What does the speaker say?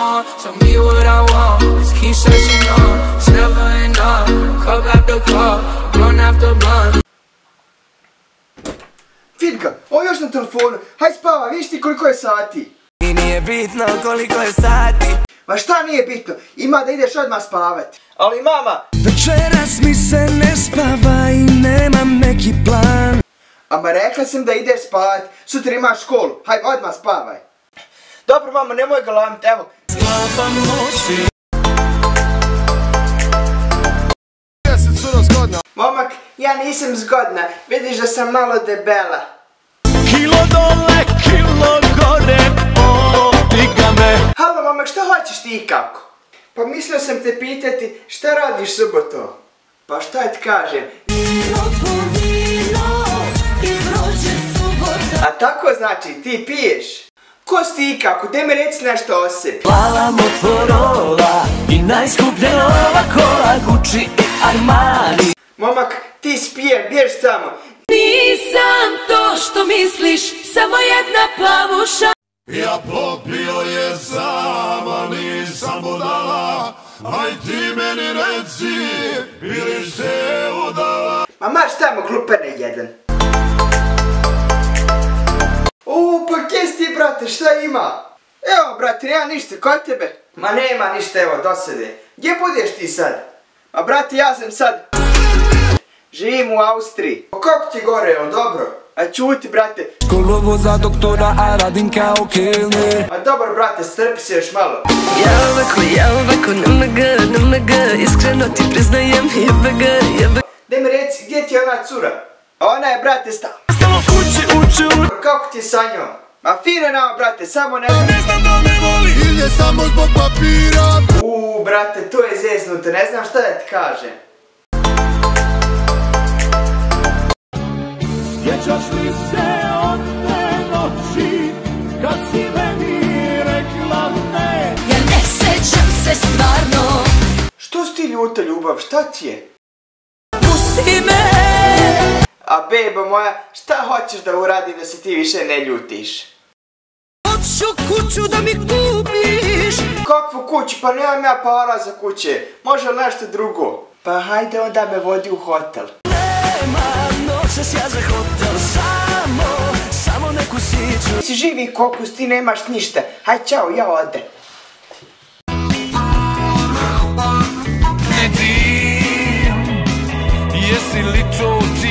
want. Tell me what I want, just keep searching on. It's never enough, cup after cup, blunt after blunt. Vidga, ovo još na telefonu, haj spava, vidiš ti koliko je sati. I nije bitno koliko je sati. Ma šta nije bitno, ima da ideš odmah spavati. Ali mama, večeras mi se ne spava i nemam neki plan. Ama rekla sam da ideš spavati, sutra imaš školu, haj odmah spavaj. Dobro mama, nemoj galamit, evo. Spavamo si. Momak, ja nisam zgodna, vidiš da sam malo debela. Kilo dole, kilo gore, diga me. Halo momak, šta hoćeš ti i kako? Pa mislio sam te pitati šta radiš subotom. Pa šta ti kažem? A tako znači, ti piješ? Ko si ti i kako? Daj mi reci nešto o sebi. Plava Motorola i najskuplja nova kola Gucci i Armani. Momak, ti spijer, bješ tamo. Nisam to što misliš, samo jedna plavuša. Ja popio je sama, nisam budala, aj ti meni reci, bili se udala. Ma marš tamo, glupane jedan. Pa gdje si ti, brate, šta ima? Evo, brate, nema ništa, kod tebe? Ma nema ništa, evo, dosade. Gdje budeš ti sad? Ma brate, ja sam sad... Živim u Austriji. Pa kako ti gore, jel dobro? A čuti, brate. Kolovo za doktora, a radim kao kelner. Ma dobro, brate, strpi se još malo. Ja ovako, NMG, iskreno ti priznajem, jebega. Daj mi reci, gdje ti je ona cura? A ona je, brate, Samo kući uču. Kako ti je sa njom? Ma fino nama, brate, samo ne znam. Ne znam da me voli ili je samo zbog papira. Brate, to je zeznuto, ne znam šta da ti kažem. Sjećaš li se od te noći, kad si meni rekla ne? Ja ne sećam se stvarno. Što si ti ljuta, ljubav, šta ti je? Pusti me. A bebo moja, šta hoćeš da uradim da se ti više ne ljutiš? Hoću kuću da mi kupiš. Kakvu kuću? Pa nemam ja para za kuće. Može li nešto drugo? Pa hajde onda me vodi u hotel. Nema noćas ja za hotel, samo neku siću. Ti si živi kokus, ti nemaš ništa. Haj čao, ja ode. Jesi li to ti?